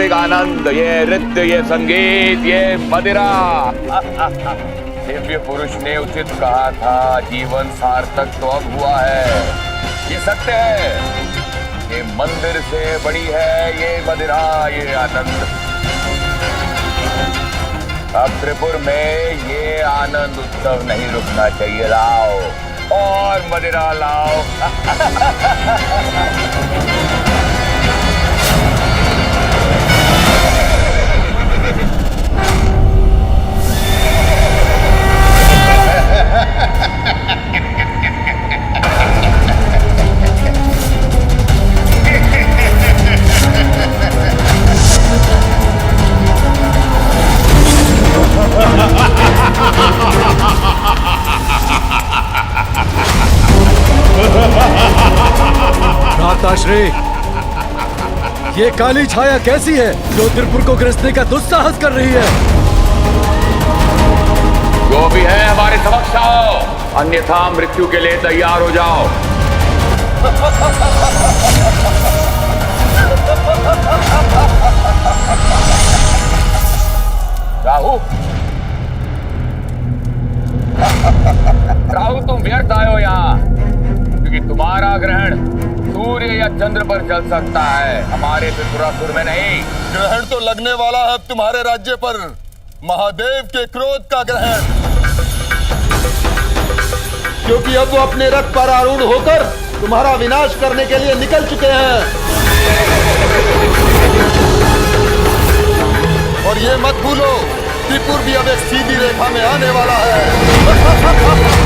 वास्तविक आनंद, ये नृत्य, ये संगीत, ये मदिरा। दिव्य पुरुष ने उचित कहा था, जीवन सार्थक तो अब हुआ है। ये सत्य है, ये मंदिर से बड़ी है ये मदिरा, ये आनंद। अब त्रिपुर में ये आनंद उत्सव नहीं रुकना चाहिए। लाओ और मदिरा लाओ। भ्राताश्री, ये काली छाया कैसी है जो त्रिपुर को ग्रसने का दुस्साहस कर रही है? जो भी है हमारे समक्ष आओ, अन्यथा मृत्यु के लिए तैयार हो जाओ। राहु, राहु तुम व्यर्थ आए हो यहाँ, क्योंकि तुम्हारा ग्रहण सूर्य या चंद्र पर चल सकता है, हमारे त्रिपुरासुर में नहीं। ग्रहण तो लगने वाला है अब तुम्हारे राज्य पर, महादेव के क्रोध का ग्रहण, क्योंकि अब वो अपने रथ पर आरूढ़ होकर तुम्हारा विनाश करने के लिए निकल चुके हैं। और ये मत भूलो, त्रिपुर भी अब एक सीधी रेखा में आने वाला है।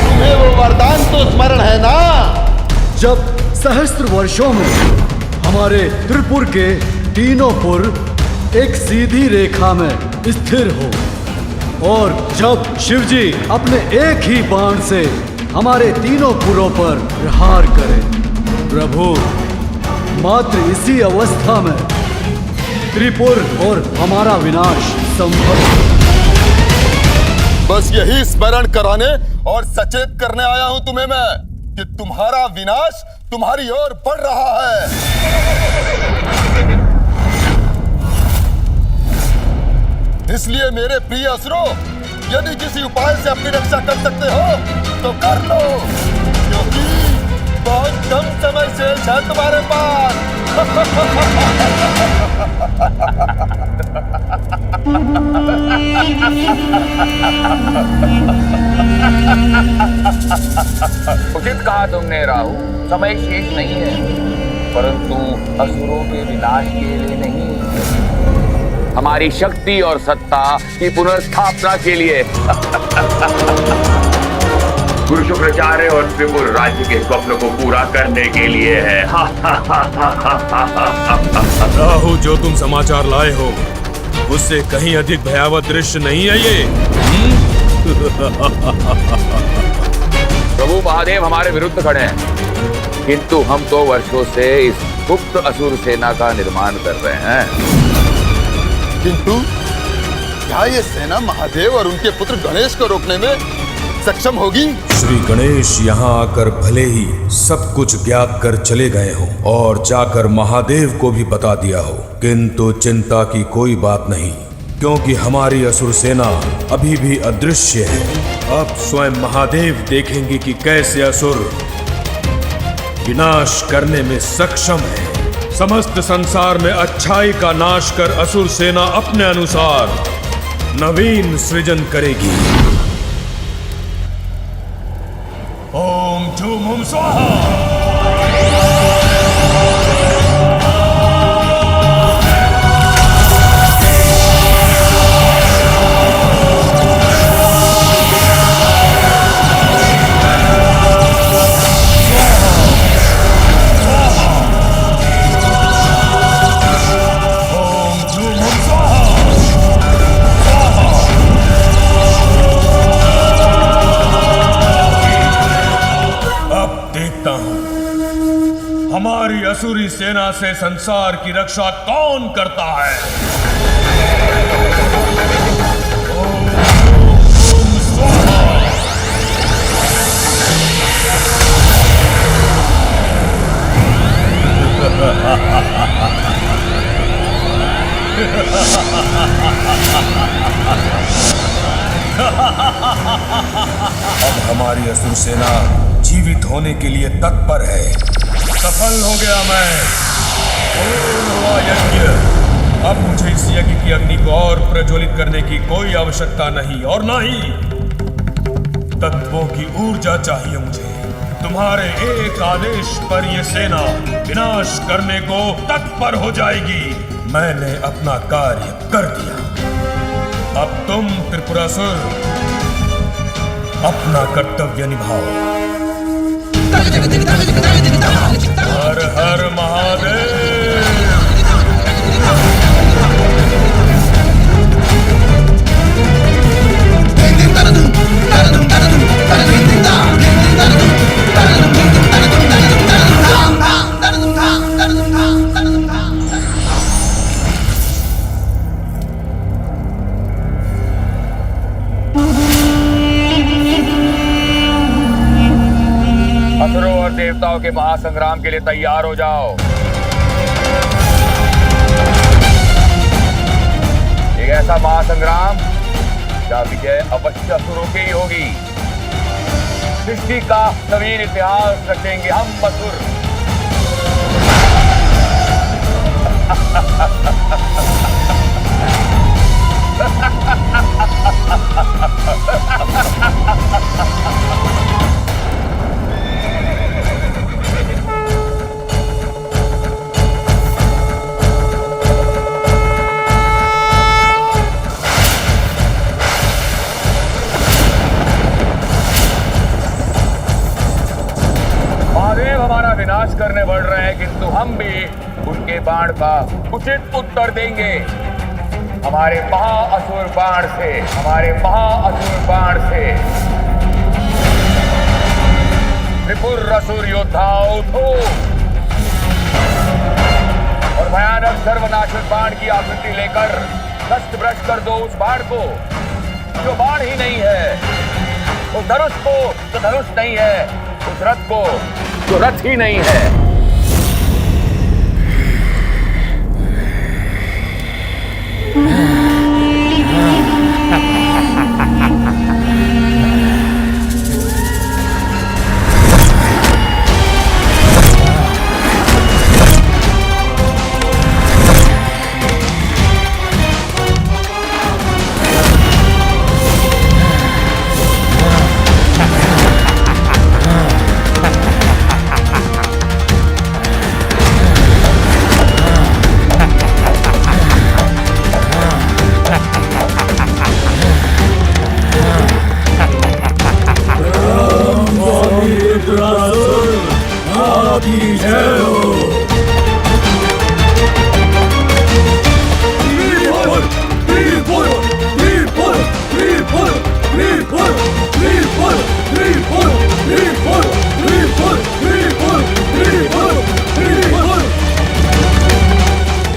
तुम्हें वो वरदान तो स्मरण है ना, जब सहस्त्र वर्षों में हमारे त्रिपुर के तीनों पुर एक सीधी रेखा में स्थिर हो, और जब शिवजी अपने एक ही बाण से हमारे तीनों पुरों पर प्रहार करें। प्रभु, मात्र इसी अवस्था में त्रिपुर और हमारा विनाश संभव है। बस यही स्मरण कराने और सचेत करने आया हूं तुम्हें मैं कि तुम्हारा विनाश तुम्हारी ओर बढ़ रहा है। इसलिए मेरे प्रिय असुरों, यदि किसी उपाय से अपनी रक्षा कर सकते हो तो कर लो, क्योंकि बहुत कम समय शेष है तुम्हारे पास। उचित कहा तुमने राहु, समय शेष नहीं है, परंतु असुरों के विनाश के लिए नहीं, हमारी शक्ति और सत्ता की पुनर्स्थापना के लिए। गुरु शुक्राचार्य और त्रिपुर राज्य के स्वप्न को पूरा करने के लिए है। राहु, जो तुम समाचार लाए हो उससे कहीं अधिक भयावह दृश्य नहीं है ये। प्रभु महादेव हमारे विरुद्ध खड़े हैं, किंतु हम तो वर्षों से इस गुप्त असुर सेना का निर्माण कर रहे हैं। किंतु क्या ये सेना महादेव और उनके पुत्र गणेश को रोकने में सक्षम होगी? श्री गणेश यहाँ आकर भले ही सब कुछ ज्ञात कर चले गए हो और जाकर महादेव को भी बता दिया हो, किंतु चिंता की कोई बात नहीं, क्योंकि हमारी असुर सेना अभी भी अदृश्य है। अब स्वयं महादेव देखेंगे कि कैसे असुर विनाश करने में सक्षम है। समस्त संसार में अच्छाई का नाश कर असुर सेना अपने अनुसार नवीन सृजन करेगी। ओम झूम हुम स्वाहा। हमारी असुरी सेना से संसार की रक्षा कौन करता है? ओम हुम स्वाहा। अब हमारी असुर सेना जीवित होने के लिए तत्पर है। सफल हो गया मैं। पूर्ण हुआ यज्ञ। अब मुझे इस यज्ञ की अग्नि को और प्रज्वलित करने की कोई आवश्यकता नहीं, और ना ही तत्वों की ऊर्जा चाहिए मुझे। तुम्हारे एक आदेश पर यह सेना विनाश करने को तत्पर हो जाएगी। मैंने अपना कार्य कर दिया। अब तुम त्रिपुरासुर अपना कर्तव्य निभाओ। हर हर महादेव। असुरों और देवताओं के महासंग्राम के लिए तैयार हो जाओ। एक ऐसा महासंग्राम जहाँ विजय अवश्य असुरों की ही होगी। सृष्टि का नवीन इतिहास रचेंगे हम असुर। महादेव हमारा विनाश करने बढ़ रहे हैं, किंतु हम भी उनके बाण का उचित उत्तर देंगे। हमारे महाअसुर बाण से, हमारे महाअसुर बाण से। त्रिपुर असुर योद्धा उठो और भयानक सर्वनाशक बाण की आकृति लेकर नष्ट भ्रष्ट कर दो उस बाण को जो बाण ही नहीं है, उस धनुष को जो धनुष नहीं है, उस रथ को जो रथ ही नहीं है।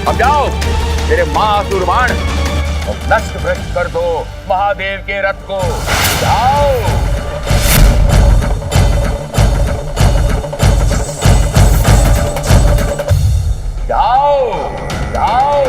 अब जाओ तेरे महाअसुर बाण और नष्ट भ्रष्ट कर दो महादेव के रथ को। जाओ। जाओ जाओ।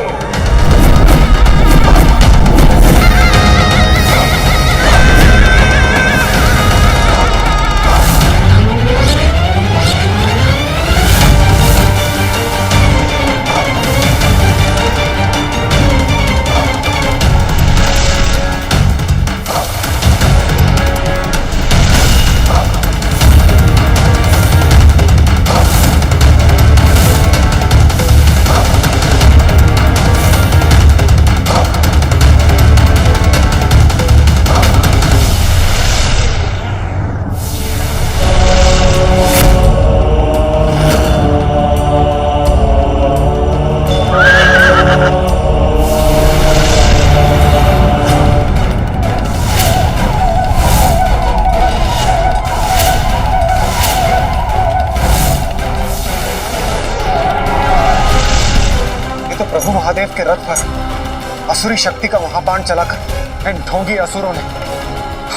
प्रभु महादेव के रथ पर असुरी शक्ति का वहां बाण चलाकर इन ढोंगी असुरों ने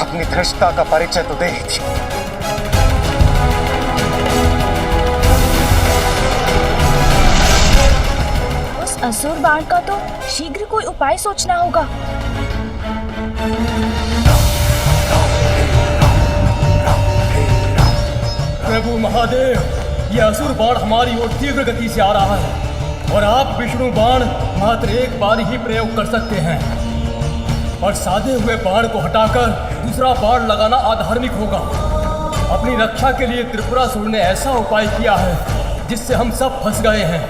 अपनी धृष्टता का परिचय तो दे ही थी। उस असुर बाण का तो शीघ्र कोई उपाय सोचना होगा। प्रभु महादेव, ये असुर बाण हमारी ओर तीव्र गति से आ रहा है और आप विष्णु बाण मात्र एक बार ही प्रयोग कर सकते हैं और साधे हुए बाण को हटाकर दूसरा बाण लगाना अधार्मिक होगा। अपनी रक्षा के लिए त्रिपुरासुर ने ऐसा उपाय किया है जिससे हम सब फंस गए हैं।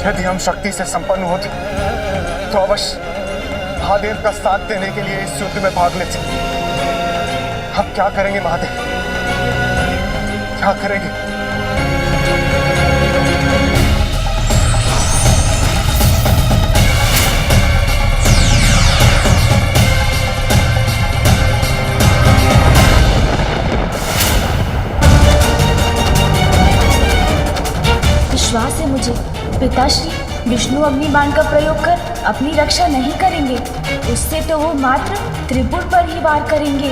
यदि हम शक्ति से संपन्न होते तो अवश्य महादेव का साथ देने के लिए इस युद्ध में भाग लेते। हम क्या करेंगे महादेव, क्या करेंगे? विश्वास है मुझे, पिताश्री विष्णु अग्निबाण का प्रयोग कर अपनी रक्षा नहीं करेंगे। उससे तो वो मात्र त्रिपुर पर ही वार करेंगे।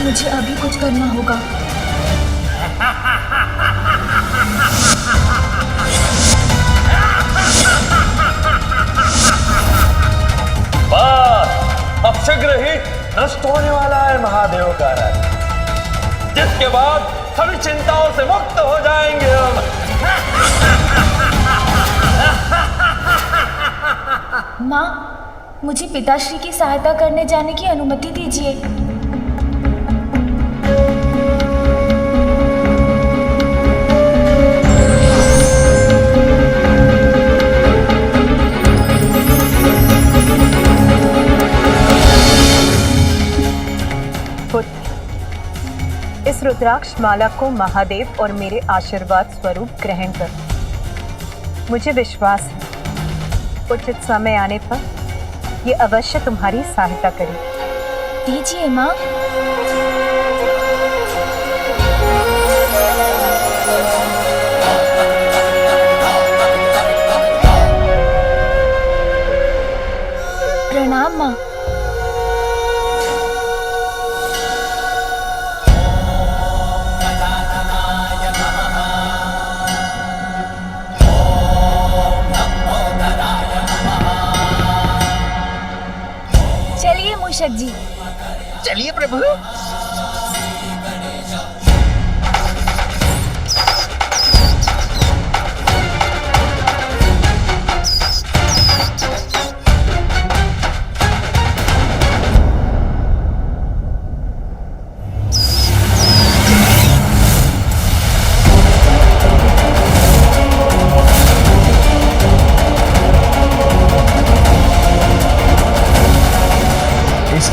मुझे अभी कुछ करना होगा। अब शीघ्र ही नष्ट होने वाला है महादेव का रथ, जिसके बाद सभी चिंताओं से मुक्त हो जाएंगे हम। माँ, मुझे पिताश्री की सहायता करने जाने की अनुमति दीजिए। इस रुद्राक्ष माला को महादेव और मेरे आशीर्वाद स्वरूप ग्रहण करो। मुझे विश्वास है उचित समय आने पर ये अवश्य तुम्हारी सहायता करेगी। दीजिए माँ। प्रणाम माँ। चलिए मूषक जी। चलिए प्रभु।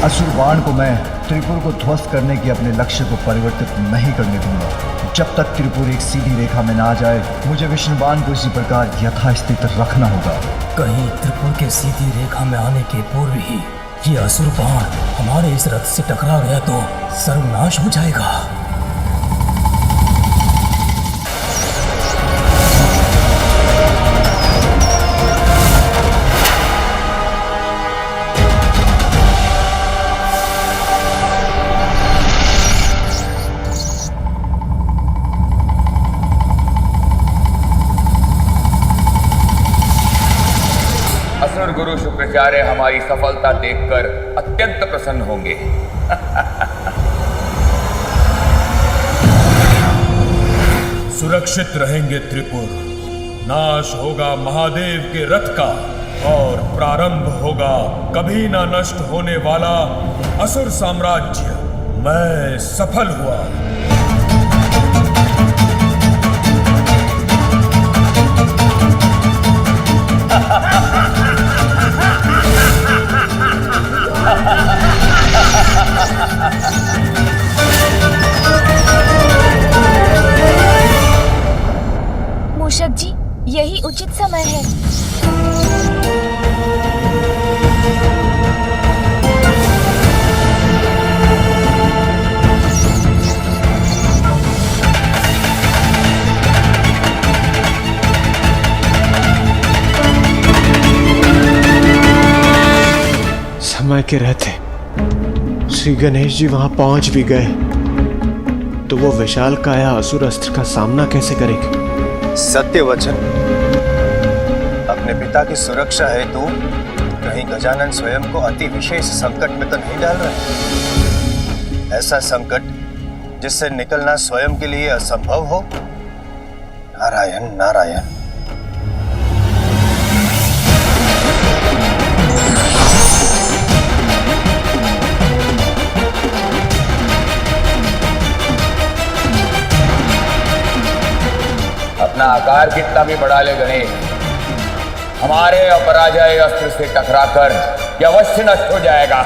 असुर बाण को मैं त्रिपुर को ध्वस्त करने के अपने लक्ष्य को परिवर्तित नहीं करने दूंगा। जब तक त्रिपुर एक सीधी रेखा में ना आ जाए, मुझे विष्णु बाण को इसी प्रकार यथास्थित रखना होगा। कहीं त्रिपुर के सीधी रेखा में आने के पूर्व ही ये असुर बाण हमारे इस रथ से टकरा गया तो सर्वनाश हो जाएगा। असुर गुरु शुक्राचार्य हमारी सफलता देखकर अत्यंत प्रसन्न होंगे। सुरक्षित रहेंगे त्रिपुर, नाश होगा महादेव के रथ का और प्रारंभ होगा कभी ना नष्ट होने वाला असुर साम्राज्य। मैं सफल हुआ। मूषक जी, यही उचित समय है। के रहते श्री गणेश जी वहां पहुंच भी गए तो वो विशाल काया असुर अस्त्र का सामना कैसे करेंगे? सत्य वचन। अपने पिता की सुरक्षा हेतु कहीं गजानन स्वयं को अति विशेष संकट में तो नहीं डाल रहे? ऐसा संकट जिससे निकलना स्वयं के लिए असंभव हो? नारायण नारायण। अपना आकार कितना भी बढ़ा ले गणेश, हमारे अपराजय अस्त्र से टकराकर यह अवश्य नष्ट हो जाएगा।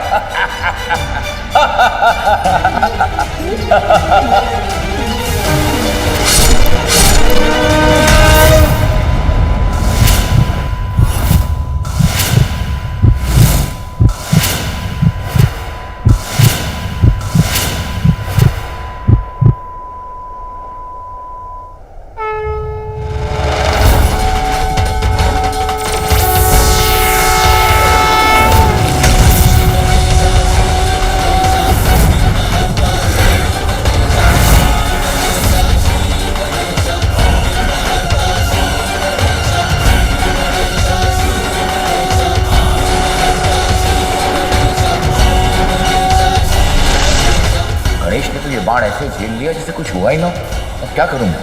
बाण ऐसे झेल लिया जैसे कुछ हुआ ही ना। अब क्या करूंगा?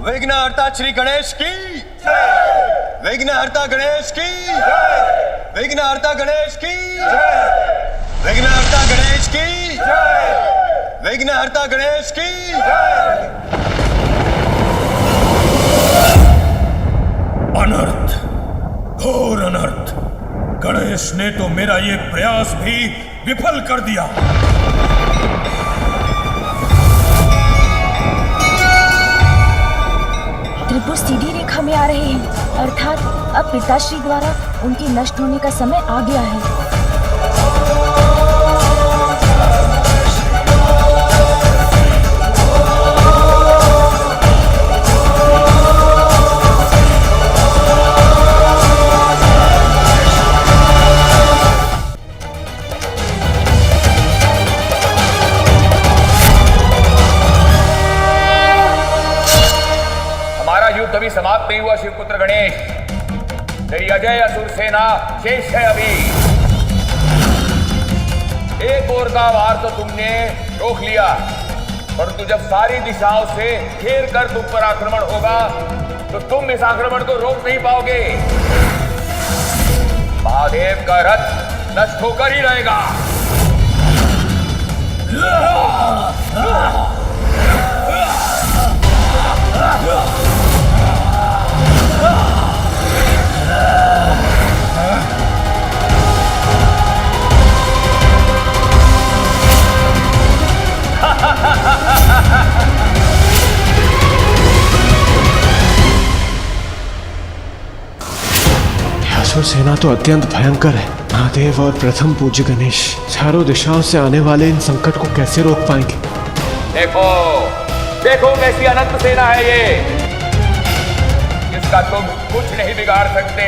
विघ्नहर्ता श्री गणेश की, विघ्नहर्ता गणेश की, विघ्नहर्ता गणेश की, विघ्नहर्ता गणेश की, विघ्नहर्ता गणेश की। अनर्थ, घोर अनर्थ। गणेश ने तो मेरा ये प्रयास भी विफल कर दिया। त्रिपुर सीधी रेखा में आ रहे हैं, अर्थात अब पिताश्री द्वारा उनके नष्ट होने का समय आ गया है। अभी समाप्त नहीं हुआ शिवपुत्र गणेश, तेरी अजय असुर सेना शेष है अभी। एक ओर का वार तो तुमने रोक लिया, परंतु जब सारी दिशाओं से घेर कर तुम पर आक्रमण होगा तो तुम इस आक्रमण को रोक नहीं पाओगे। महादेव का रथ नष्ट होकर ही रहेगा। असुर सेना तो अत्यंत भयंकर है। महादेव और प्रथम पूज्य गणेश चारों दिशाओं से आने वाले इन संकट को कैसे रोक पाएंगे? देखो देखो कैसी अनंत सेना है ये, इसका तुम कुछ नहीं बिगाड़ सकते।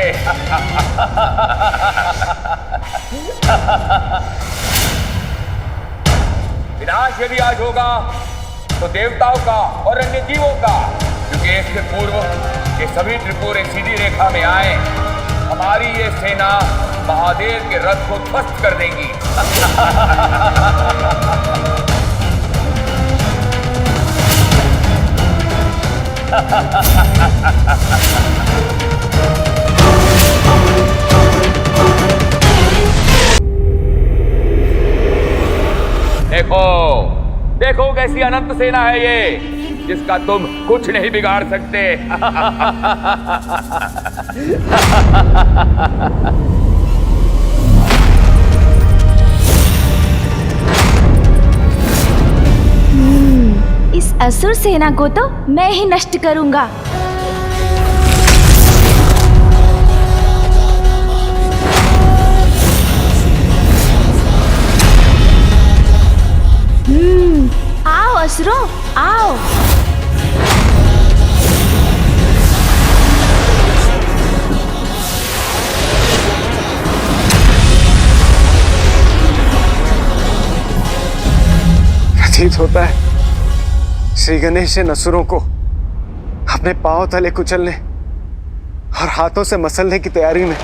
विनाश यदि आज होगा तो देवताओं का और अन्य जीवों का, क्योंकि इसके पूर्व ये सभी त्रिपुर एक सीधी रेखा में आए। हमारी ये सेना महादेव के रथ को ध्वस्त कर देंगी। देखो देखो कैसी अनंत सेना है ये, जिसका तुम कुछ नहीं बिगाड़ सकते। इस असुर सेना को तो मैं ही नष्ट करूंगा। आओ असुरों, आओ। प्रतीत होता है श्री गणेश इन असुरों को अपने पांव तले कुचलने और हाथों से मसलने की तैयारी में।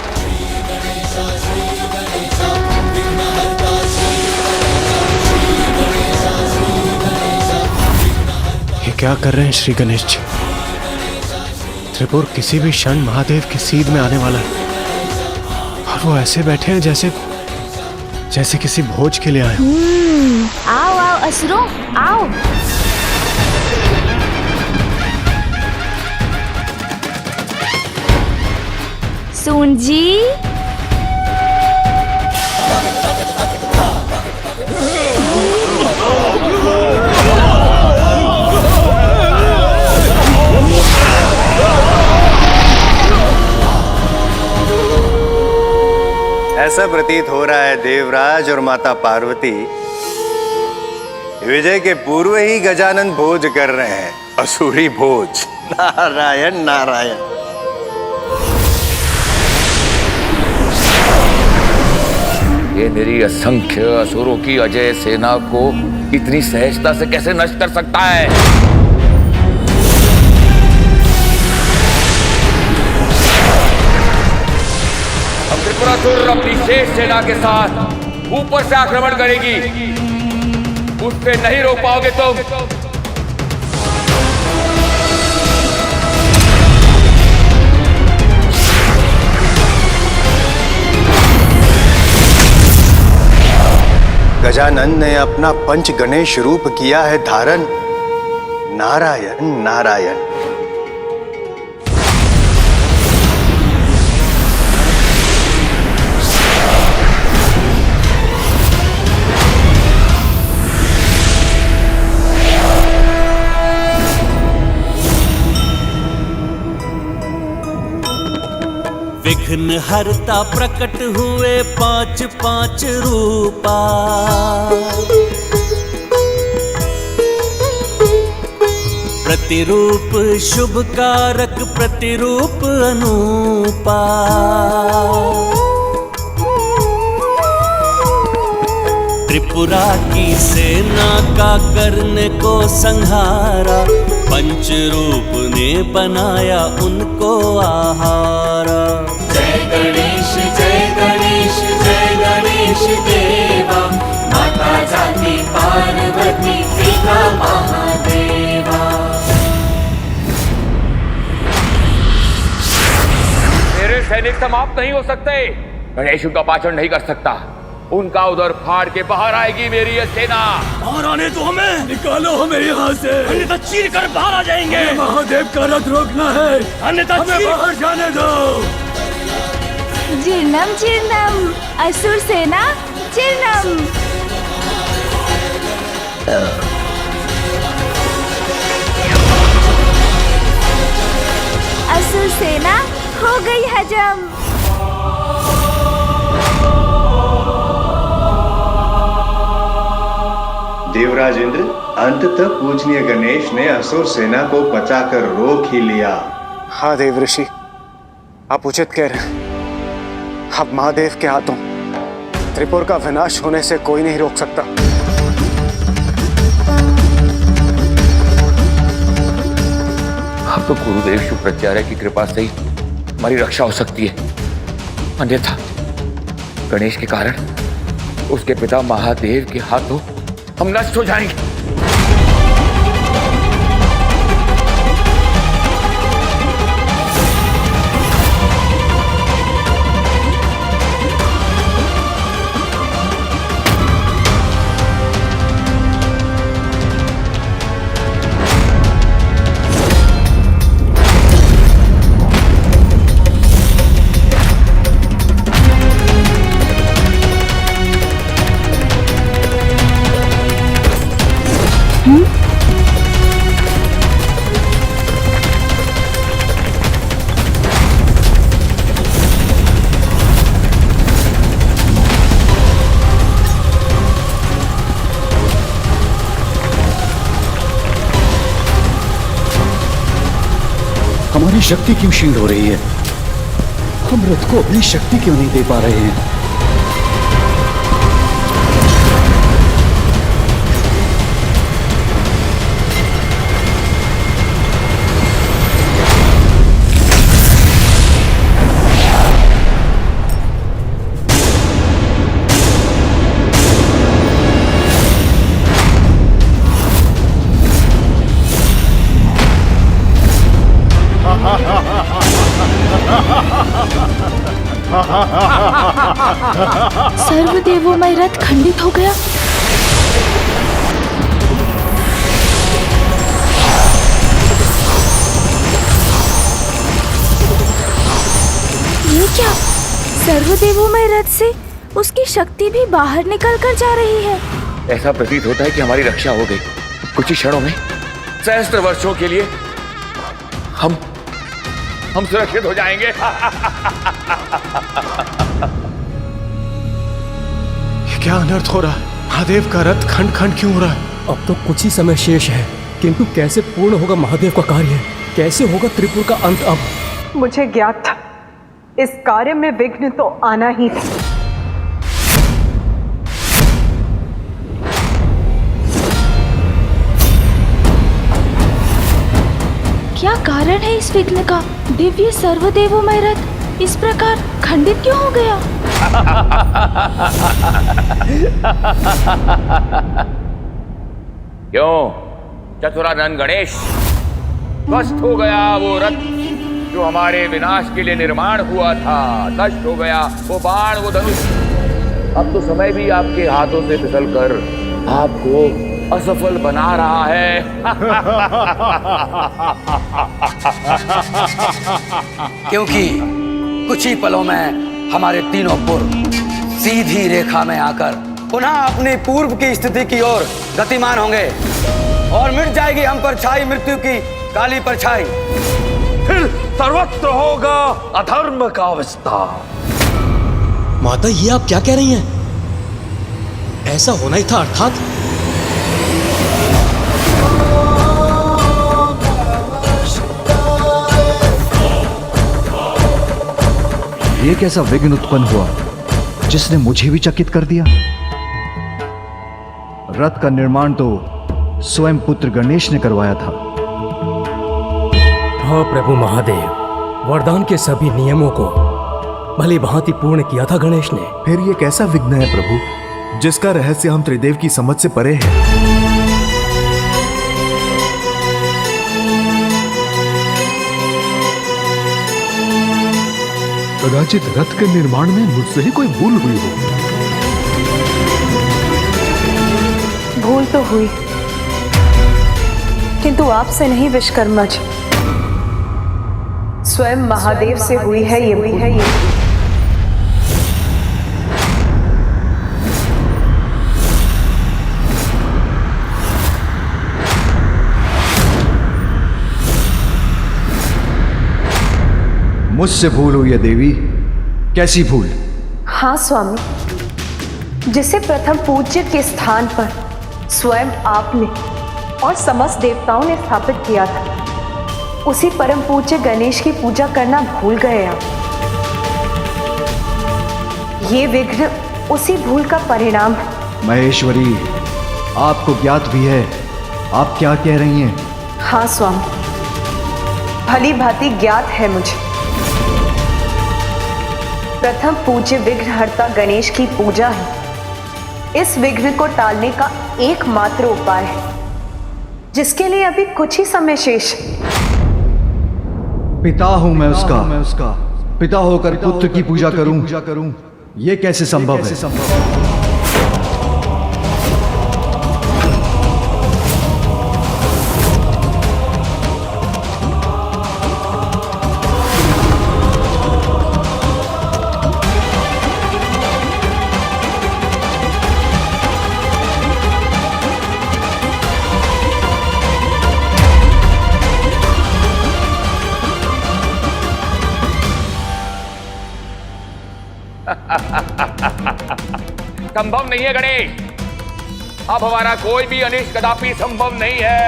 ये क्या कर रहे हैं श्री गणेश जी? त्रिपुर किसी भी क्षण महादेव की सीध में आने वाला है और वो ऐसे बैठे हैं जैसे किसी भोज के लिए आए हो। आओ आओ असुरों, आओ। सून जी, ऐसा प्रतीत हो रहा है देवराज और माता पार्वती विजय के पूर्व ही गजानन भोज कर रहे हैं, असुरी भोज। नारायण नारायण। ये मेरी असंख्य असुरों की अजय सेना को इतनी सहजता से कैसे नष्ट कर सकता है? अब त्रिपुरासुर अपनी शेष सेना के साथ ऊपर से आक्रमण करेगी, उससे नहीं रोक पाओगे तुम। गजानन ने अपना पंच गणेश रूप किया है धारण। नारायण नारायण। विघ्न हरता प्रकट हुए पांच पांच रूपा, प्रतिरूप शुभ कारक प्रतिरूप अनूपा। त्रिपुरा की सेना का करने को संहारा, पंच रूप ने बनाया उनको आहारा। जय गणेश जय गणेश जय गणेश देवा, माता जाति पार्वती पिता महादेवा। मेरे सैनिक समाप्त नहीं हो सकते। गणेश उनका पाचन नहीं कर सकता। उनका उधर फाड़ के बाहर आएगी मेरी ये सेना। बाहर आने तो हमें, निकालो हमें यहाँ से, अन्यथा चीर कर बाहर आ जाएंगे। महादेव का रथ रोकना है, अन्यथा हमें बाहर जाने दो। जीर्णम जीर्णम असुर सेना जीर्णम। असुर सेना हो गई हजम। देवराज इंद्र, अंततः पूजनीय गणेश ने असुर सेना को बचाकर रोक ही लिया। हाँ देव ऋषि, आप उचित कह रहे हैं। अब महादेव के हाथों त्रिपुर का विनाश होने से कोई नहीं रोक सकता। अब तो गुरुदेव शुक्राचार्य की कृपा से ही हमारी रक्षा हो सकती है, अन्यथा गणेश के कारण उसके पिता महादेव के हाथों हम नष्ट हो जाएंगे। हमारी शक्ति क्यों क्षीण हो रही है? हम रथ को अपनी शक्ति क्यों नहीं दे पा रहे हैं? सर्वदेवोमय रथ खंडित हो गया। ये क्या? सर्वदेवोमय रथ से उसकी शक्ति भी बाहर निकल कर जा रही है। ऐसा प्रतीत होता है कि हमारी रक्षा हो गई। कुछ ही क्षणों में, सहस्त्र वर्षों के लिए हम सुरक्षित हो जाएंगे। क्या अनर्थ हो रहा है? महादेव का रथ खंड खंड क्यों हो रहा है? अब तो कुछ ही समय शेष है, किंतु कैसे पूर्ण होगा महादेव का कार्य? कैसे होगा त्रिपुर का अंत? अब मुझे ज्ञात था इस कार्य में विघ्न तो आना ही था। क्या कारण है इस विघ्न का? दिव्य सर्वदेवोमय रथ इस प्रकार खंडित क्यों हो गया? क्यों चतुरानंद गणेश, नष्ट हो गया वो रथ जो हमारे विनाश के लिए निर्माण हुआ था। नष्ट हो गया वो बाण, वो धनुष। अब तो समय भी आपके हाथों से फिसलकर आपको असफल बना रहा है। क्योंकि कुछ ही पलों में हमारे तीनों पुर सीधी रेखा में आकर पुनः अपनी पूर्व की स्थिति की ओर गतिमान होंगे और मिट जाएगी हम पर छाई मृत्यु की काली परछाई। फिर सर्वत्र होगा अधर्म का विस्तार। माता, ये आप क्या कह रही हैं? ऐसा होना ही था अर्थात? ये कैसा विघ्न उत्पन्न हुआ जिसने मुझे भी चकित कर दिया? रथ का निर्माण तो स्वयं पुत्र गणेश ने करवाया था। हाँ प्रभु महादेव, वरदान के सभी नियमों को भली भांति पूर्ण किया था गणेश ने। फिर ये कैसा विघ्न है प्रभु, जिसका रहस्य हम त्रिदेव की समझ से परे है? कदाचित रथ के निर्माण में मुझसे ही कोई भूल हुई हो। भूल तो हुई, किंतु आपसे नहीं विश्वकर्मा जी, स्वयं महादेव से हुई है ये भूल। मुझसे भूल हुई है देवी। कैसी भूल? हाँ स्वामी, जिसे प्रथम पूज्य के स्थान पर स्वयं आपने और समस्त देवताओं ने स्थापित किया था, उसी परम पूज्य गणेश की पूजा करना भूल गए आप। ये विघ्न उसी भूल का परिणाम है। महेश्वरी, आपको ज्ञात भी है आप क्या कह रही हैं? हाँ स्वामी, भली भांति ज्ञात है मुझे। प्रथम पूज्य विघ्नहर्ता गणेश की पूजा है इस विघ्न को टालने का एकमात्र उपाय है, जिसके लिए अभी कुछ ही समय शेष है। पिता हूं मैं उसका, पिता होकर पुत्र की पूजा करूं, ये कैसे संभव है? संभव नहीं है गणेश, अब हमारा कोई भी अनिष्ट कदापि संभव नहीं है।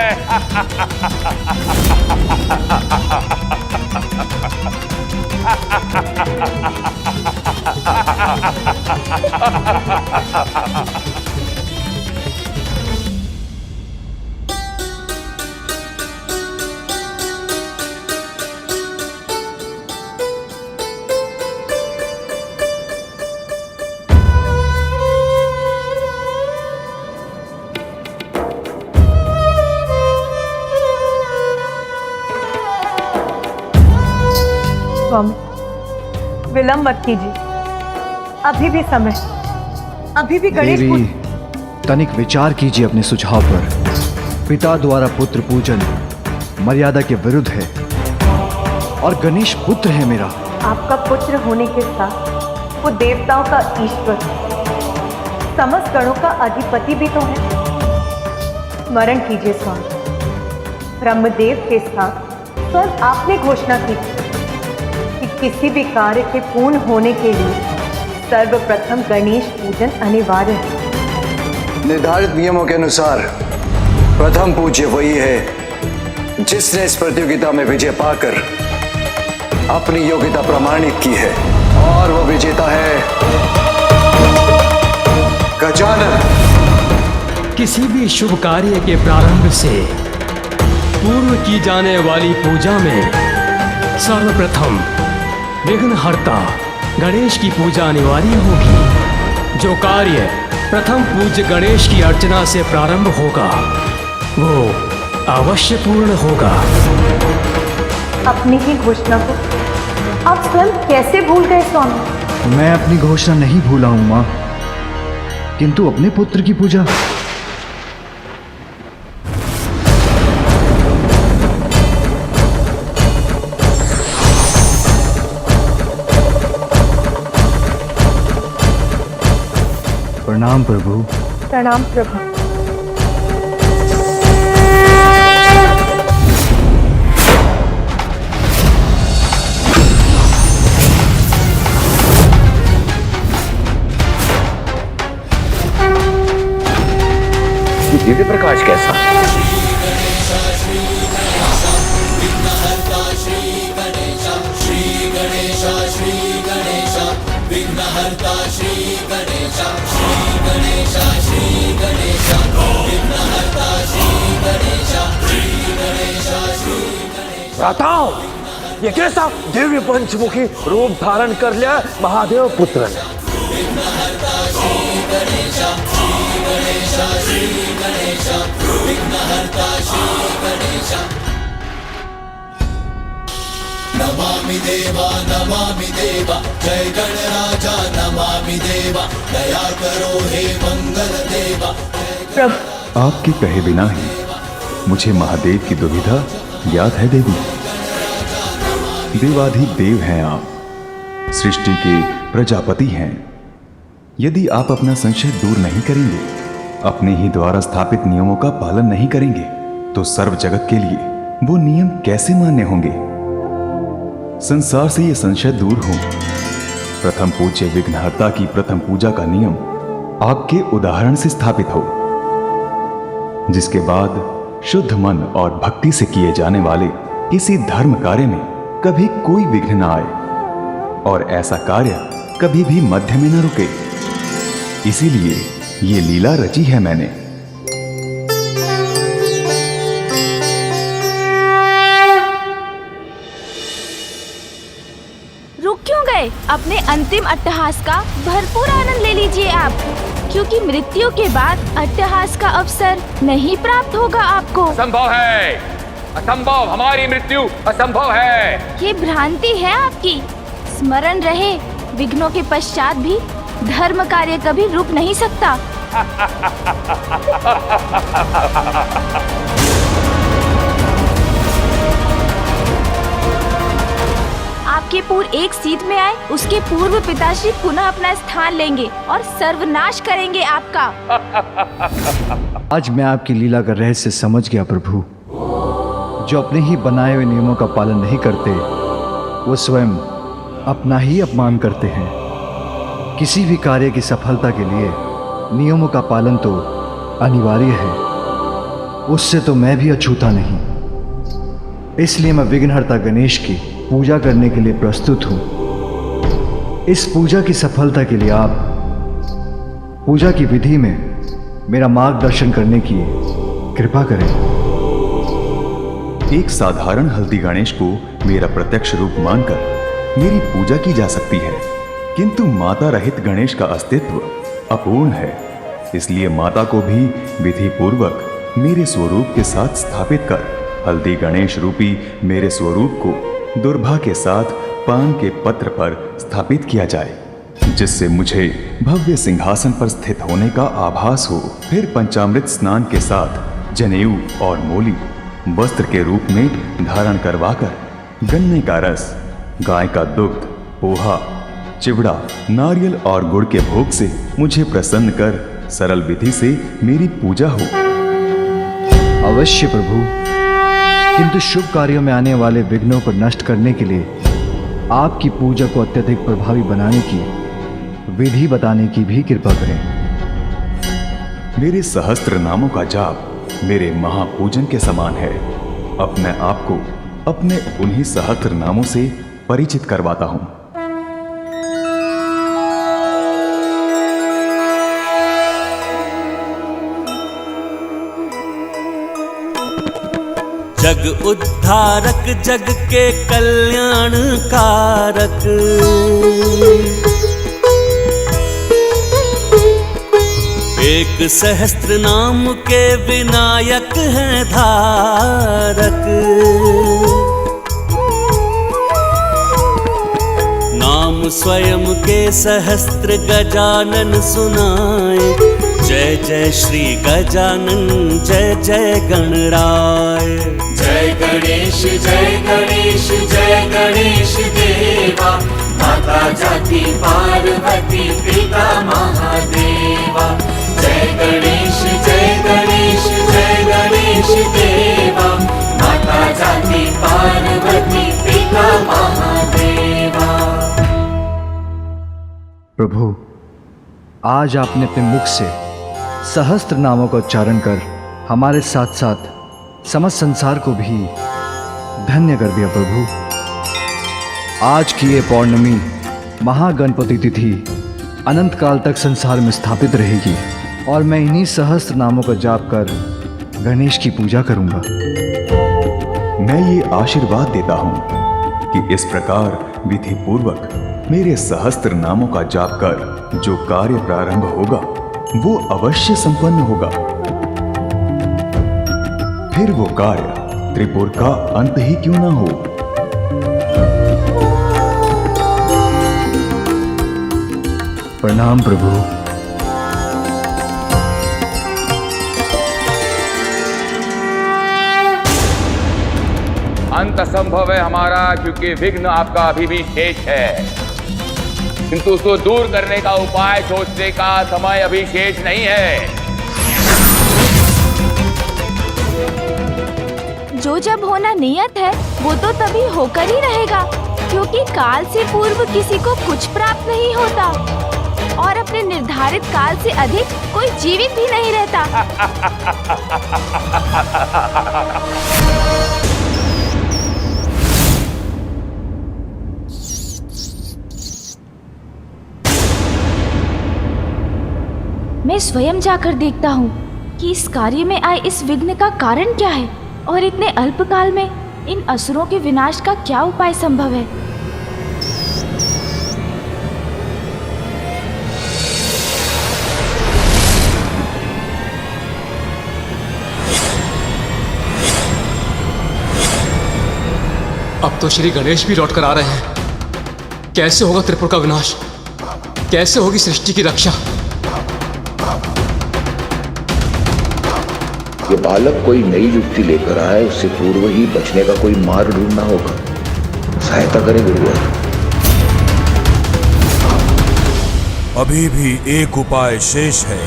विलंब मत कीजिए, अभी भी समय, अभी भी गणेश देवी, तनिक विचार कीजिए अपने सुझाव पर। पिता द्वारा पुत्र पूजन मर्यादा के विरुद्ध है और गणेश पुत्र है मेरा। आपका पुत्र होने के साथ वो देवताओं का ईश्वर, समस्त गणों का अधिपति भी तो है। स्मरण कीजिए स्वामी, ब्रह्मदेव के साथ स्वयं आपने घोषणा की कि किसी भी कार्य के पूर्ण होने के लिए सर्वप्रथम गणेश पूजन अनिवार्य है। निर्धारित नियमों के अनुसार प्रथम पूज्य वही है जिसने इस प्रतियोगिता में विजय पाकर अपनी योग्यता प्रमाणित की है, और वो विजेता है गजानन। किसी भी शुभ कार्य के प्रारंभ से पूर्व की जाने वाली पूजा में सर्वप्रथम विघ्नहर्ता गणेश की पूजा अनिवार्य होगी। जो कार्य प्रथम पूज्य गणेश की अर्चना से प्रारंभ होगा वो अवश्य पूर्ण होगा। अपनी ही घोषणा को आप स्वयं कैसे भूल गए स्वामी? मैं अपनी घोषणा नहीं भूला हूं मां, किंतु अपने पुत्र की पूजा। प्रणाम प्रभु। प्रणाम प्रभु। दिव्य प्रकाश कैसा? बताओ, ये कैसा दिव्य पंचमुखी रूप धारण कर लिया महादेव पुत्र ने? नमामि देवा जय गणराजा, नमामि देवा दया करो हे मंगल देवा। प्रभु, आपके कहे बिना ही मुझे महादेव की दुविधा ज्ञात है देवी। देवाधिदेव हैं आप, सृष्टि के प्रजापति हैं। यदि आप अपना संशय दूर नहीं करेंगे, अपने ही द्वारा स्थापित नियमों का पालन नहीं करेंगे, तो सर्व जगत के लिए वो नियम कैसे मान्य होंगे? संसार से ये संशय दूर हो। प्रथम पूज्य विघ्नहर्ता की प्रथम पूजा का नियम आपके उदाहरण से स्थापित हो, जिसके बाद शुद्ध मन और भक्ति से किए जाने वाले किसी धर्म कार्य में कभी कोई विघ्न न आए, और ऐसा कार्य कभी भी मध्य में न रुके। इसीलिए ये लीला रची है मैंने। रुक क्यों गए? अपने अंतिम अट्टहास का भरपूर आनंद ले लीजिए आप, क्योंकि मृत्यु के बाद अट्टहास का अवसर नहीं प्राप्त होगा आपको। असंभव है, असंभव, हमारी मृत्यु असंभव है। ये भ्रांति है आपकी। स्मरण रहे, विघ्नों के पश्चात भी धर्म कार्य कभी रुक नहीं सकता। आपके पूर्व एक सीट में आए, उसके पूर्व पिताश्री पुनः अपना स्थान लेंगे और सर्वनाश करेंगे आपका। आज मैं आपकी लीला का रहस्य समझ गया प्रभु। जो अपने ही बनाए हुए नियमों का पालन नहीं करते, वो स्वयं अपना ही अपमान करते हैं। किसी भी कार्य की सफलता के लिए नियमों का पालन तो अनिवार्य है, उससे तो मैं भी अछूता नहीं। इसलिए मैं विघ्नहर्ता गणेश की पूजा करने के लिए प्रस्तुत हूं। इस पूजा की सफलता के लिए आप पूजा की विधि में मेरा मार्गदर्शन करने की कृपा करें। एक साधारण हल्दी गणेश को मेरा प्रत्यक्ष रूप मानकर मेरी पूजा की जा सकती है, किंतु माता रहित गणेश का अस्तित्व अपूर्ण है। इसलिए माता को भी विधि पूर्वक मेरे स्वरूप के साथ स्थापित कर हल्दी गणेश रूपी मेरे स्वरूप को दुर्भा के साथ पान के पत्र पर स्थापित किया जाए, जिससे मुझे भव्य सिंहासन पर स्थित होने का आभास हो। फिर पंचामृत स्नान के साथ जनेऊ और मोली वस्त्र के रूप में धारण करवाकर गन्ने का रस, गाय का दुग्ध, पोहा, चिवड़ा, नारियल और गुड़ के भोग से मुझे प्रसन्न कर सरल विधि से मेरी पूजा हो। अवश्य प्रभु, किंतु शुभ कार्यों में आने वाले विघ्नों को नष्ट करने के लिए आपकी पूजा को अत्यधिक प्रभावी बनाने की विधि बताने की भी कृपा करें। मेरे सहस्त्र नामों का जाप मेरे महापूजन के समान है। अपने आप को अपने उन्हीं सहस्त्र नामों से परिचित करवाता हूं। जग उद्धारक, जग के कल्याण कारक, एक सहस्त्र नाम के विनायक हैं धारक। नाम स्वयं के सहस्त्र गजानन सुनाए, जय जय श्री गजानन, जय जय गणराय। जय गणेश जय गणेश जय गणेश देवा, माता जाति पार्वती पिता महादेवा। जय गणेश जय गणेश जय गणेश देवा, माता जाति पार्वती पिता महादेवा। प्रभु, आज आपने अपने मुख से सहस्त्र नामों का उच्चारण कर हमारे साथ साथ समस्त संसार को भी धन्य कर दिया। प्रभु, आज की ये पौर्णमी महागणपति तिथि अनंत काल तक संसार में स्थापित रहेगी और मैं इन्हीं सहस्त्र नामों का जाप कर गणेश की पूजा करूंगा। मैं ये आशीर्वाद देता हूं कि इस प्रकार विधि पूर्वक मेरे सहस्त्र नामों का जाप कर जो कार्य प्रारंभ होगा वो अवश्य संपन्न होगा। फिर वो कार्य त्रिपुर का अंत ही क्यों ना हो। प्रणाम प्रभु। अंत असंभव है हमारा, क्योंकि विघ्न आपका अभी भी शेष है, किंतु उसको दूर करने का उपाय सोचने का समय अभी शेष नहीं है। जो जब होना नियत है वो तो तभी होकर ही रहेगा, क्योंकि काल से पूर्व किसी को कुछ प्राप्त नहीं होता और अपने निर्धारित काल से अधिक कोई जीवित भी नहीं रहता। मैं स्वयं जाकर देखता हूँ कि इस कार्य में आए इस विघ्न का कारण क्या है और इतने अल्प काल में इन असुरों के विनाश का क्या उपाय संभव है। अब तो श्री गणेश भी लौट कर आ रहे हैं। कैसे होगा त्रिपुर का विनाश? कैसे होगी सृष्टि की रक्षा? ये बालक कोई नई युक्ति लेकर आए, उससे पूर्व ही बचने का कोई मार्ग ढूंढना होगा। सहायता करें गुरुवर। अभी भी एक उपाय शेष है।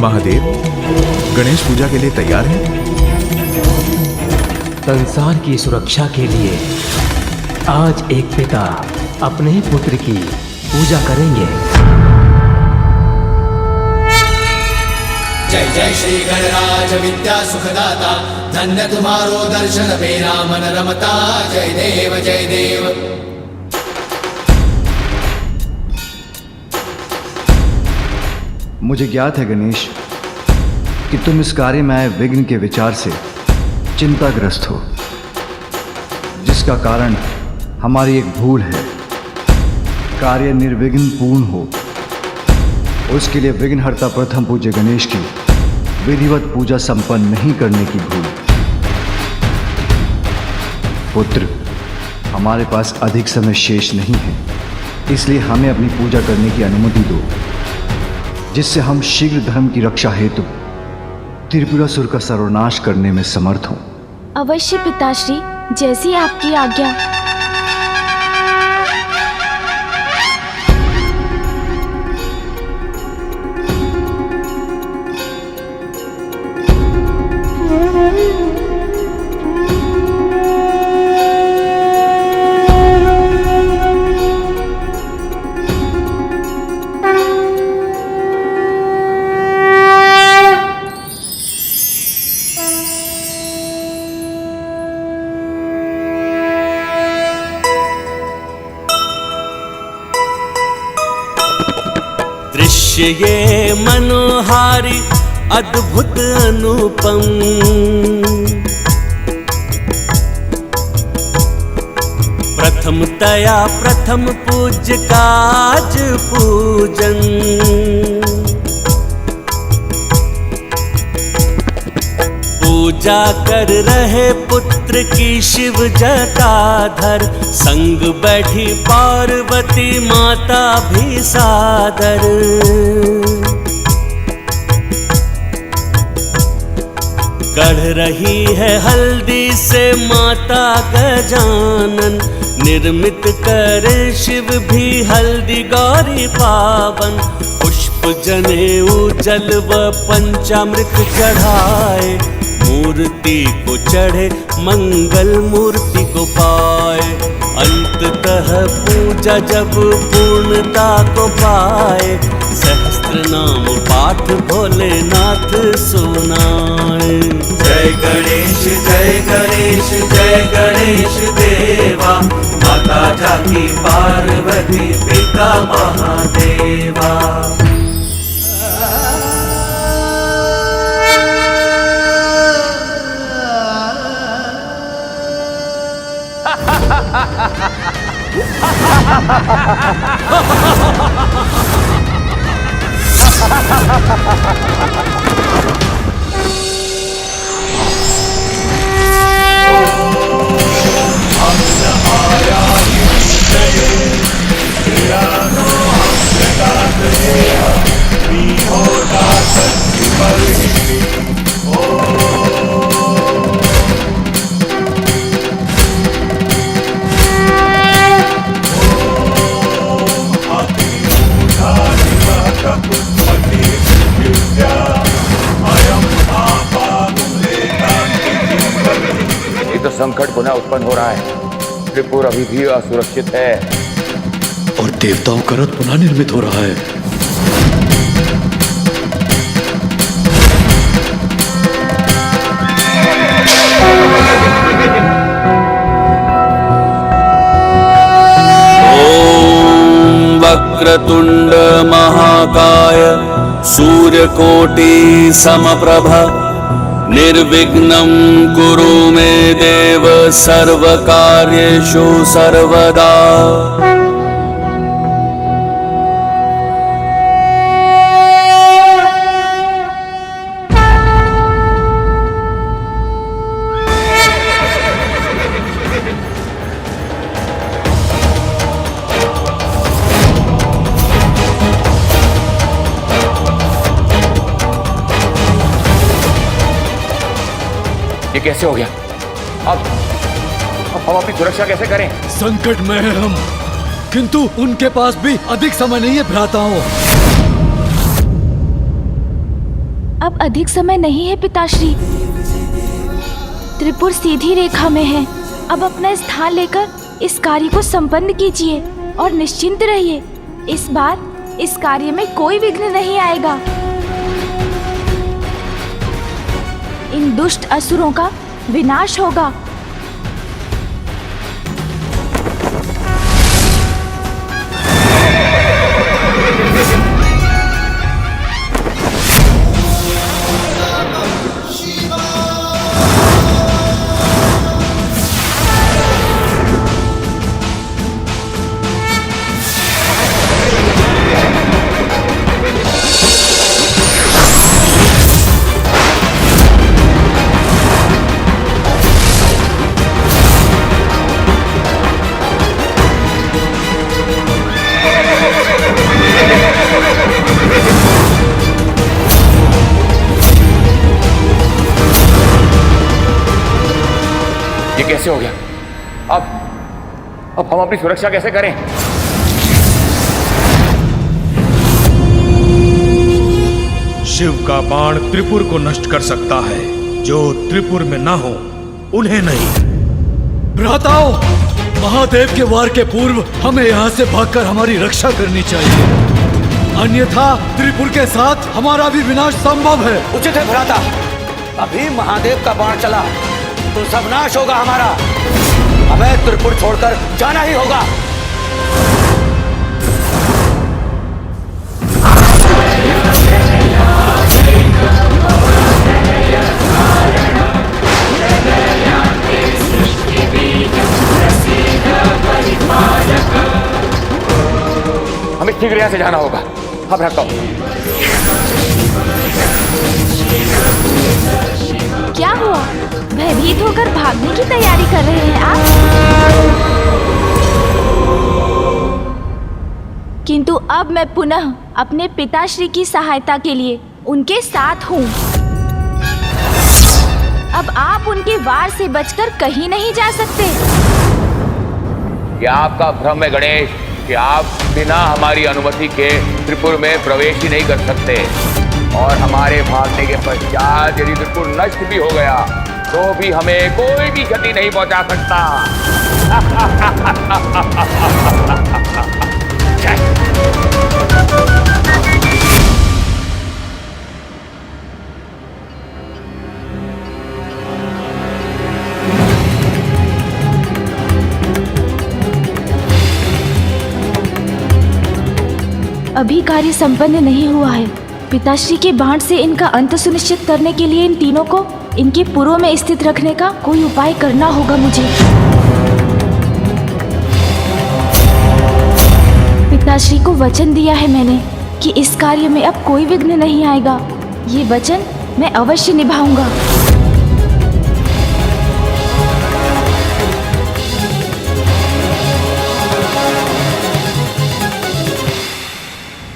महादेव, गणेश पूजा के लिए तैयार हैं? संसार की सुरक्षा के लिए आज एक पिता अपने पुत्र की पूजा करेंगे। जय जय श्री गणराज विद्या सुखदाता, धन्य तुम्हारो दर्शन मेरा मन रमता। जय देव जय देव। मुझे ज्ञात है गणेश कि तुम इस कार्य में आए विघ्न के विचार से चिंताग्रस्त हो, जिसका कारण हमारी एक भूल है। कार्य निर्विघ्न पूर्ण हो, उसके लिए विघ्नहर्ता प्रथम पूज्य गणेश की विधिवत पूजा संपन्न नहीं करने की भूल। पुत्र, हमारे पास अधिक समय शेष नहीं है, इसलिए हमें अपनी पूजा करने की अनुमति दो, जिससे हम शीघ्र धर्म की रक्षा हेतु त्रिपुरासुर का सर्वनाश करने में समर्थ हों। अवश्य पिताश्री, जैसी आपकी आज्ञा। दृश्य ये मनोहारी अद्भुत अनुपम, प्रथमतया प्रथम पूज्य काज पूजन। पूजा कर रहे पुत्र की शिव जटाधर, संग बैठी पार्वती माता भी सादर। गढ़ रही है हल्दी से माता गजानन, निर्मित करे शिव भी हल्दी गौरी पावन। पुष्प जनेऊ जल व पंचामृत चढ़ाए, मूर्ति को चढ़े मंगल मूर्ति को पाए। अंततः पूजा जब पूर्णता को पाए, सहस्त्र नाम पाठ भोलेनाथ सुनाए। जय गणेश जय गणेश जय गणेश देवा, माता जाकी पार्वती पिता महादेवा। संकट पुनः उत्पन्न हो रहा है। त्रिपुर अभी भी असुरक्षित है और देवताओं का रथ पुनः निर्मित हो रहा है। ओम वक्रतुंड महाकाय सूर्यकोटि समप्रभ, निर्विघ्नं कुरु मे देव सर्वकार्येषु सर्वदा। ये कैसे हो गया? अब हम अपनी सुरक्षा कैसे करें? संकट में हैं हम, किंतु उनके पास भी अधिक समय नहीं है भ्राताओं। अब अधिक समय नहीं है पिताश्री। त्रिपुर सीधी रेखा में है। अब अपना स्थान लेकर इस कार्य को संपन्न कीजिए और निश्चिंत रहिए। इस बार इस कार्य में कोई विघ्न नहीं आएगा। इन दुष्ट असुरों का विनाश होगा। ये कैसे हो गया? अब हम अपनी सुरक्षा कैसे करें? शिव का बाण त्रिपुर को नष्ट कर सकता है, जो त्रिपुर में ना हो उन्हें नहीं। भ्राताओं, महादेव के वार के पूर्व हमें यहाँ से भागकर हमारी रक्षा करनी चाहिए, अन्यथा त्रिपुर के साथ हमारा भी विनाश संभव है। उचित है भ्राता, अभी महादेव का बाण चला तो सब नाश होगा हमारा। हमें त्रिपुर छोड़कर जाना ही होगा। हमें शीघ्र यहाँ से जाना होगा। हाँ भ्राता। क्या हुआ? भयभीत होकर भागने की तैयारी कर रहे हैं आप? किंतु अब मैं पुनः अपने पिताश्री की सहायता के लिए उनके साथ हूँ। अब आप उनके वार से बचकर कहीं नहीं जा सकते। क्या आपका भ्रम है गणेश कि आप बिना हमारी अनुमति के त्रिपुर में प्रवेश ही नहीं कर सकते? और हमारे भागने के पश्चात यदि त्रिपुर नष्ट भी हो गया तो भी हमें कोई भी क्षति नहीं पहुंचा सकता। अभी कार्य संपन्न नहीं हुआ है। पिताश्री के बाण से इनका अंत सुनिश्चित करने के लिए इन तीनों को इनके पुरों में स्थित रखने का कोई उपाय करना होगा मुझे। पिताश्री को वचन दिया है मैंने कि इस कार्य में अब कोई विघ्न नहीं आएगा। ये वचन मैं अवश्य निभाऊंगा।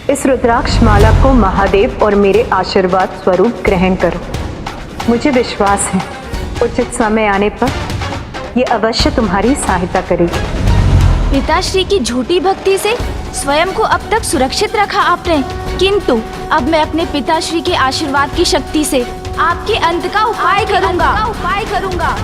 इस रुद्राक्ष माला को महादेव और मेरे आशीर्वाद स्वरूप ग्रहण करो। मुझे विश्वास है उचित समय आने पर ये अवश्य तुम्हारी सहायता करेगी। पिताश्री की झूठी भक्ति से स्वयं को अब तक सुरक्षित रखा आपने, किंतु अब मैं अपने पिताश्री के आशीर्वाद की शक्ति से आपके अंत का उपाय करूंगा।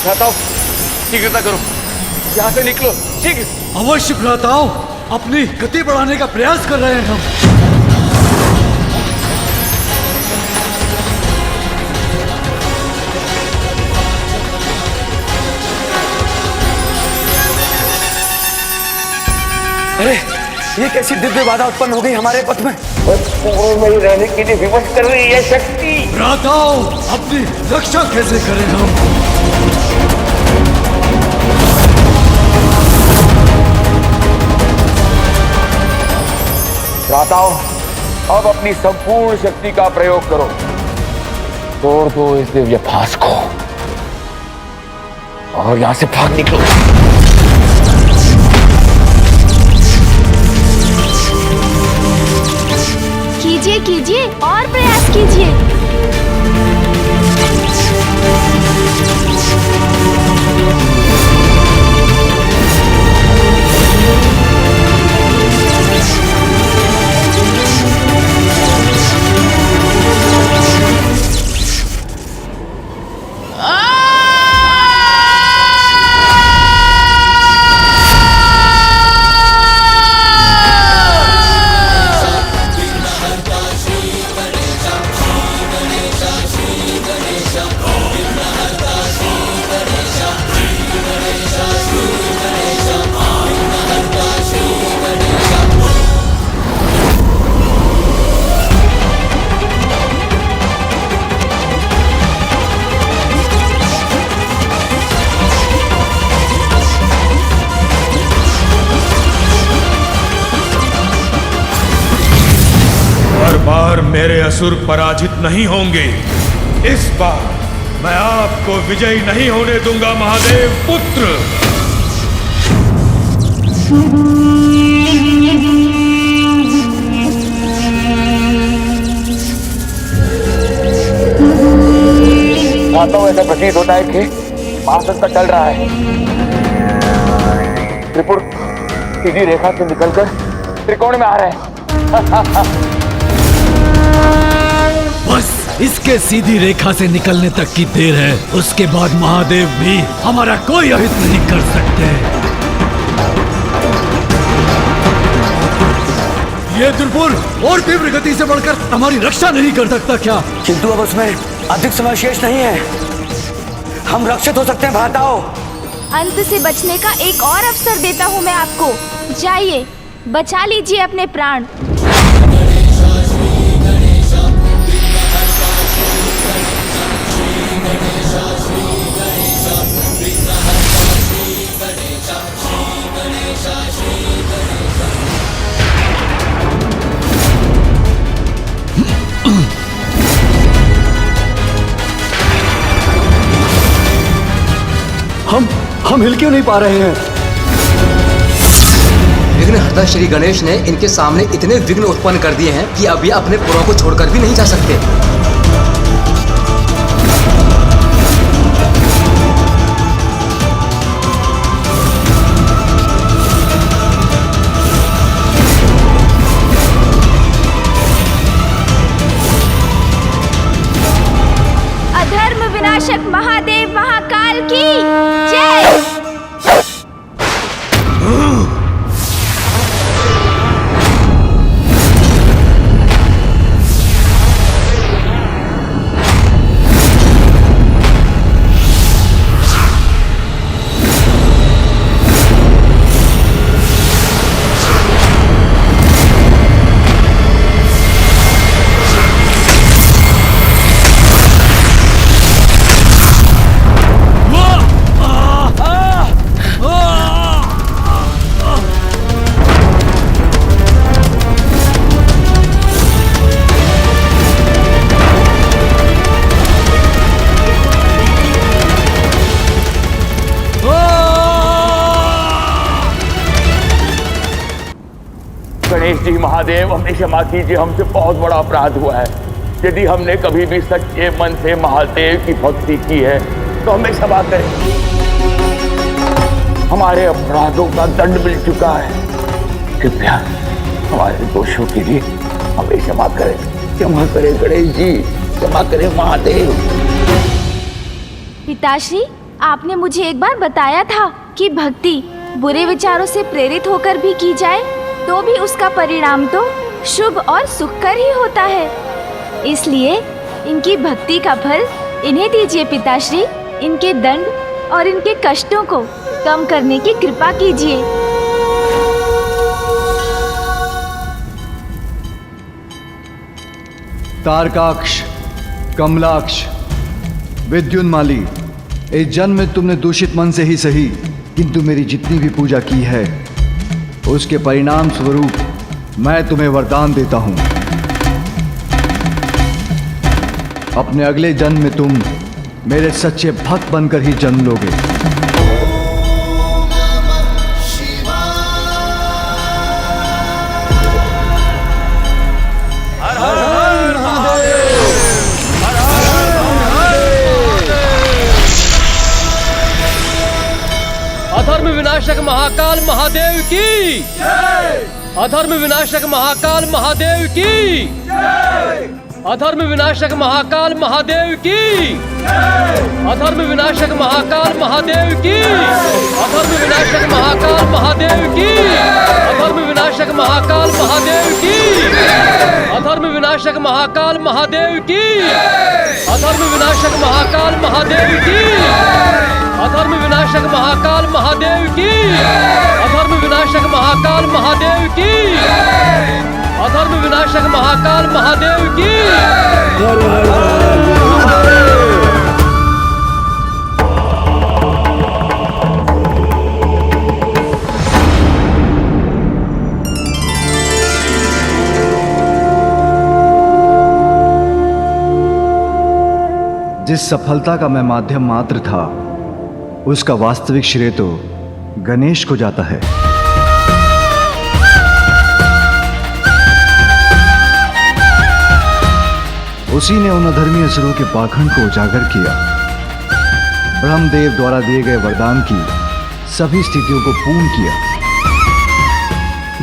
भ्राताओं, शीघ्रता करो, यहाँ से निकलो शीघ्र। अवश्य भ्राताओं, अपनी गति बढ़ाने का प्रयास कर रहे हैं हम। अरे ये कैसी दिव्य बाधा उत्पन्न हो गई हमारे पथ में? में रहने के लिए विवश कर रही है शक्ति। भ्राताओं, अपनी रक्षा कैसे करें हम? भ्राताओं, अब अपनी संपूर्ण शक्ति का प्रयोग करो। तोड़ दो इस दिव्य फास को और यहां से भाग निकलो। कीजिए कीजिए और प्रयास कीजिए। बार मेरे असुर पराजित नहीं होंगे। इस बार मैं आपको विजयी नहीं होने दूंगा महादेव पुत्र। आता हूं, ऐसा प्रतीत होता है कि महासंकट टल रहा है। त्रिपुर सीधी रेखा से निकलकर त्रिकोण में आ रहे हैं। बस इसके सीधी रेखा से निकलने तक की देर है, उसके बाद महादेव भी हमारा कोई अहित नहीं कर सकते। ये त्रिपुर और तीव्र गति से बढ़कर हमारी रक्षा नहीं कर सकता क्या? किंतु अब उसमें अधिक समय शेष नहीं है, हम रक्षित हो सकते हैं भ्राताओं। अंत से बचने का एक और अवसर देता हूँ मैं आपको। जाइए, बचा लीजिए अपने प्राण। हम हिल क्यों नहीं पा रहे हैं? विघ्नहर्ता श्री गणेश ने इनके सामने इतने विघ्न उत्पन्न कर दिए हैं कि अब ये अपने पुरों को छोड़कर भी नहीं जा सकते। अधर्म विनाशक महादेव महाकाल की जय। गणेश जी, महादेव, हमने क्षमा कीजिए, हमसे बहुत बड़ा अपराध हुआ है। यदि हमने कभी भी सच्चे मन से महादेव की भक्ति की है तो हमें क्षमा करें। हमारे अपराधों का दंड मिल चुका है, कृपया हमारे दोषों के लिए हमें क्षमा करें। क्षमा करें गणेश जी, क्षमा करें महादेव। पिताश्री, आपने मुझे एक बार बताया था कि भक्ति बुरे विचारों से प्रेरित होकर भी की जाए तो भी उसका परिणाम तो शुभ और सुखकर ही होता है। इसलिए इनकी भक्ति का फल इन्हें दीजिए पिताश्री। इनके दंड और इनके कष्टों को कम करने की कृपा कीजिए। तारकाक्ष, कमलाक्ष, विद्युन्माली, इस जन्म में तुमने दूषित मन से ही सही किंतु मेरी जितनी भी पूजा की है उसके परिणाम स्वरूप मैं तुम्हें वरदान देता हूं। अपने अगले जन्म में तुम मेरे सच्चे भक्त बनकर ही जन्म लोगे। अधर्म विनाशक महाकाल महादेव की जय। अधर्म विनाशक महाकाल महादेव की जय। अधर्म विनाशक महाकाल महादेव की जय। अधर्म विनाशक महाकाल महादेव की। अधर्म विनाशक महाकाल महादेव की। अधर्म विनाशक महाकाल महादेव की। अधर्म विनाशक महाकाल महादेव की। अधर्म विनाशक महाकाल महादेव की। अधर्म विनाशक महाकाल महादेव की। अधर्म विनाशक महाकाल महादेव की। अधर्म विनाशक महाकाल महादेव की। जिस सफलता का मैं माध्यम मात्र था, उसका वास्तविक श्रेय तो गणेश को जाता है। उसी ने उन अधर्मी असुरों के पाखंड को उजागर किया। ब्रह्मदेव द्वारा दिए गए वरदान की सभी स्थितियों को पूर्ण किया।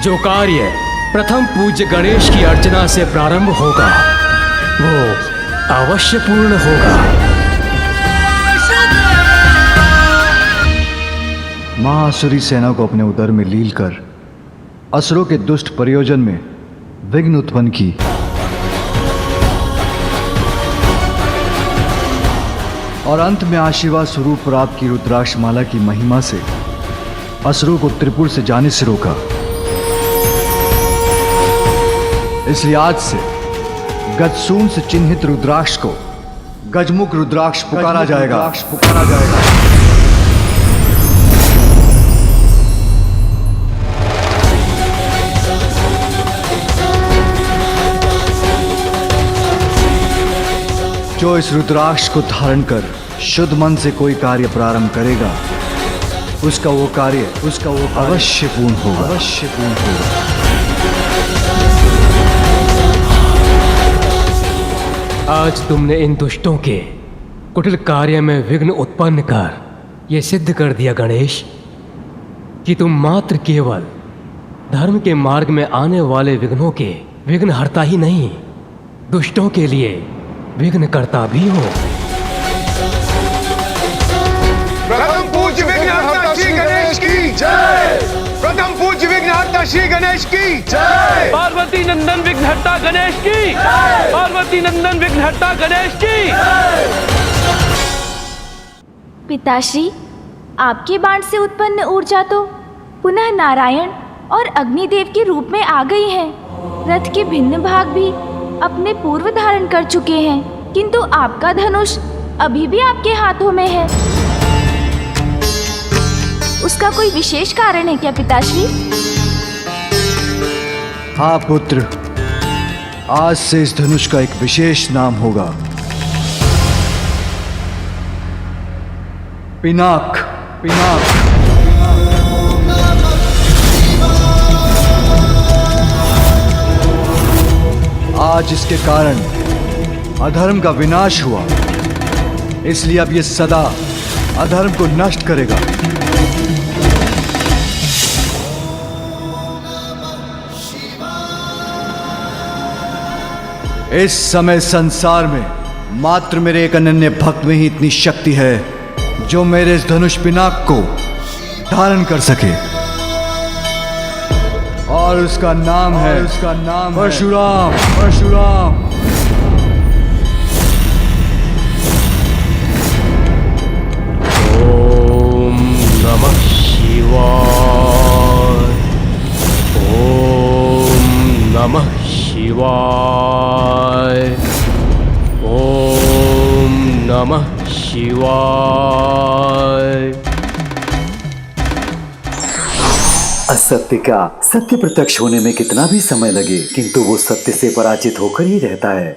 जो कार्य प्रथम पूज्य गणेश की अर्चना से प्रारंभ होगा, वो अवश्य पूर्ण होगा। महासुरी सेना को अपने उदर में लील कर असुरों के दुष्ट प्रयोजन में विघ्न उत्पन्न की। और अंत में आशीर्वाद स्वरूप प्राप्त की रुद्राक्ष माला की महिमा से असुरों को त्रिपुर से जाने से रोका। इसलिए आज से गजसून से चिन्हित रुद्राक्ष को गजमुख रुद्राक्ष पुकारा जाएगा। जो इस रुद्राक्ष को धारण कर शुद्ध मन से कोई कार्य प्रारंभ करेगा, उसका वो कार्य अवश्य पूर्ण होगा। आज तुमने इन दुष्टों के कुटिल कार्य में विघ्न उत्पन्न कर ये सिद्ध कर दिया गणेश कि तुम मात्र केवल धर्म के मार्ग में आने वाले विघ्नों के विघ्न हरता ही नहीं, दुष्टों के लिए विघ्न करता भी हो। प्रथम पूज्य विघ्नहर्ता श्री गणेश की जय। प्रथम पूज्य विघ्नहर्ता श्री गणेश की जय। पार्वती नंदन विघ्नहर्ता गणेश की जय। पार्वती नंदन विघ्नहर्ता गणेश की जय। पिताश्री, आपके बाण से उत्पन्न ऊर्जा तो पुनः नारायण और अग्निदेव के रूप में आ गई है। रथ के भिन्न भाग भी अपने पूर्व धारण कर चुके हैं, किंतु आपका धनुष अभी भी आपके हाथों में है। उसका कोई विशेष कारण है क्या पिताश्री? हाँ पुत्र, आज से इस धनुष का एक विशेष नाम होगा, पिनाक। आज इसके कारण अधर्म का विनाश हुआ, इसलिए अब ये सदा अधर्म को नष्ट करेगा। इस समय संसार में मात्र मेरे एक अनन्य भक्त में ही इतनी शक्ति है जो मेरे इस धनुष पिनाक को धारण कर सके, और उसका नाम है परशुराम। ओम नमः शिवाय। ओम नमः शिवाय। ओम नमः शिवाय। असत्य का सत्य प्रत्यक्ष होने में कितना भी समय लगे, किंतु वो सत्य से पराजित होकर ही रहता है।